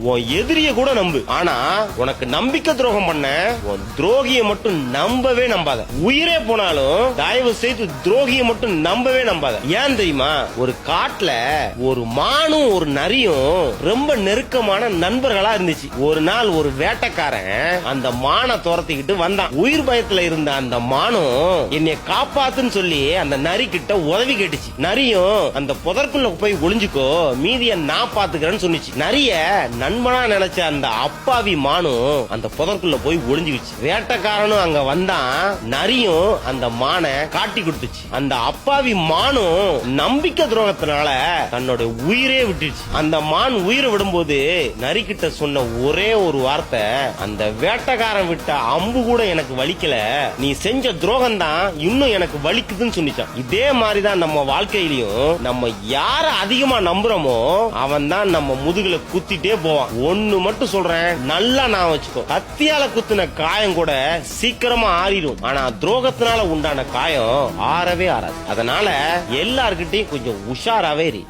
உன் எதிரிய கூட நம்பு, ஆனா உனக்கு நம்பிக்கை துரோகம் பண்ண உன் துரோகியை மட்டும் நம்பவே நம்பாத. உயிரே போனாலும் தயவு செய்து துரோகியை மட்டும் நம்பவே நம்பாத. ஏன் தெரியுமா? ஒரு காட்டுல ஒரு மானும் ஒரு நரியும் ரொம்ப நெருக்கமான நண்பர்களா இருந்துச்சு. ஒரு நாள் ஒரு வேட்டைக்காரன் அந்த மானை துரத்திக்கிட்டு வந்தான். உயிர் பயத்துல இருந்த அந்த மானும் என்னை காப்பாத்துன்னு சொல்லி அந்த நரி கிட்ட உதவி கேட்டுச்சு. நரியும் அந்த புதற்குள்ள போய் ஒளிஞ்சுக்கோ, மீதிய நான் பாத்துக்கிறேன்னு சொன்னிச்சு. நரிய நண்பனா நினைச்ச அந்த அப்பாவி மானும் அந்த புதற்குள்ள போய் ஒளிஞ்சுக்கிச்சு. வேட்டைக்காரனும் அங்க வந்தான். நரியும் அந்த மானை காட்டி கொடுத்துச்சு. அந்த அப்பாவி மானும் நம்பிக்கை துரோகத்தினால தன்னோட உயிரே விட்டுச்சு. அந்த மான் உயிரை விடும்போது நரி கிட்ட சொன்ன ஒரே ஒரு வார்த்தை, அந்த வேட்டைக்காரன் விட்ட அம்பு கூட எனக்கு வலிக்கல, நீ செஞ்ச துரோகம் தான் இன்னும் எனக்கு வலிக்குதுன்னு சொன்னிச்சான். இதே மாதிரிதான் நம்ம வாழ்க்கையிலயும் நம்ம யார அதிகமா நம்புறோமோ அவன் தான் நம்ம முதுகுல குத்திட்டே போவான். ஒண்ணு மட்டும் சொல்றேன், நல்லா நான் வச்சுக்கோ, கத்தியால குத்துன காயம் கூட சீக்கிரமா ஆறிடும், ஆனா துரோகத்தினால உண்டான காயம் ஆறவே ஆறாது. அதனால எல்லார்கிட்டையும் கொஞ்சம் உஷாராவே இரு.